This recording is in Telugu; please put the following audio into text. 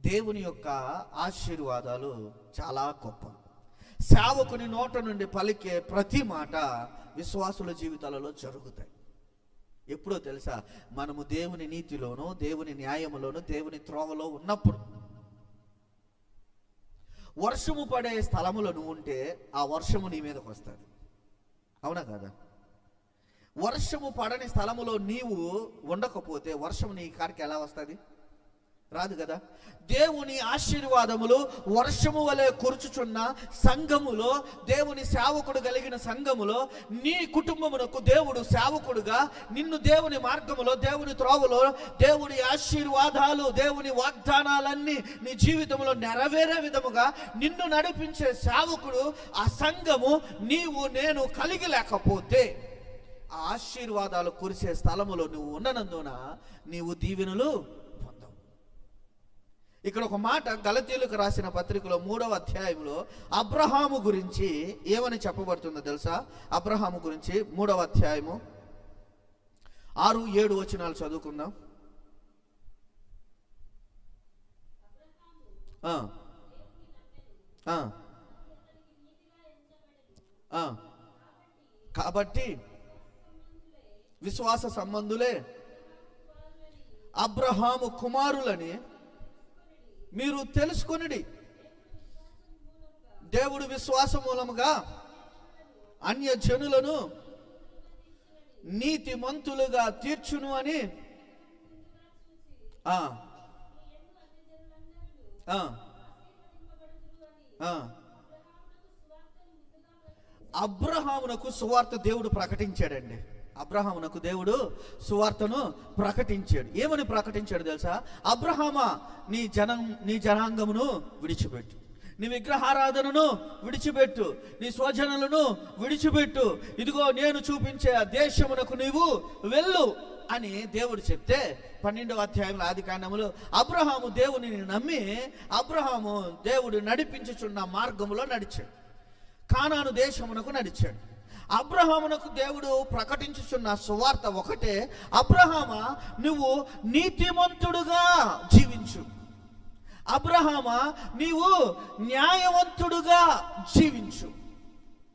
దేవుని యొక్క ఆశీర్వాదాలు చాలా గొప్ప. సేవకుని నోట నుండి పలికే ప్రతి మాట విశ్వాసుల జీవితాలలో జరుగుతాయి. ఎప్పుడో తెలుసా? మనము దేవుని నీతిలోనూ, దేవుని న్యాయములోనూ, దేవుని త్రోవలో ఉన్నప్పుడు. వర్షము పడే స్థలములో నువ్వు ఉంటే ఆ వర్షము నీ మీదకి వస్తుంది, అవునా కదా? వర్షము పడని స్థలములో నీవు ఉండకపోతే వర్షము నీ కాడికి ఎలా వస్తుంది? రాదు కదా. దేవుని ఆశీర్వాదములు వర్షము వలె కురుచుచున్న సంఘములో, దేవుని సేవకుడు కలిగిన సంఘములో నీ కుటుంబమునకు దేవుడు సేవకుడుగా నిన్ను దేవుని మార్గములో, దేవుని త్రోవలో దేవుని ఆశీర్వాదాలు, దేవుని వాగ్దానాలన్నీ నీ జీవితంలో నెరవేరే విధముగా నిన్ను నడిపించే సేవకుడు ఆ సంఘము నీవు నేను కలిగి లేకపోతే ఆ ఆశీర్వాదాలు కురిసే స్థలములో నువ్వు ఉండనందున నీవు దీవెనలు పొందవు. ఇక్కడ ఒక మాట గలతీయులకు రాసిన పత్రికలో 3వ అధ్యాయంలో అబ్రహాము గురించి ఏమని చెప్పబడుతుందో తెలుసా? అబ్రహాము గురించి 3వ అధ్యాయము 6-7 వచనాలు చదువుకుందాం. కాబట్టి విశ్వాస సంబంధులే అబ్రహాము కుమారులని మీరు తెలుసుకొనిడి. దేవుడు విశ్వాస మూలముగా అన్యజనులను నీతిమంతులుగా తీర్చును అని అబ్రహామునకు సువార్త దేవుడు ప్రకటించాడండి. అబ్రహామునకు దేవుడు సువార్తను ప్రకటించాడు. ఏమని ప్రకటించాడు తెలుసా? అబ్రహామా, నీ జనాంగమును విడిచిపెట్టు, నీ విగ్రహారాధనను విడిచిపెట్టు, నీ స్వజనులను విడిచిపెట్టు, ఇదిగో నేను చూపించే ఆ దేశమునకు నీవు వెళ్ళు అని దేవుడు చెప్తే 12వ అధ్యాయంలో ఆదికాండములో అబ్రహాము దేవునిని నమ్మి అబ్రహాము దేవుడు నడిపించుచున్న మార్గములో నడిచాడు, కానాను దేశమునకు నడిచాడు. అబ్రహామునకు దేవుడు ప్రకటించుచున్న సువార్త ఒకటే, అబ్రహామా నువ్వు నీతిమంతుడుగా జీవించు, అబ్రహామా నీవు న్యాయవంతుడుగా జీవించు.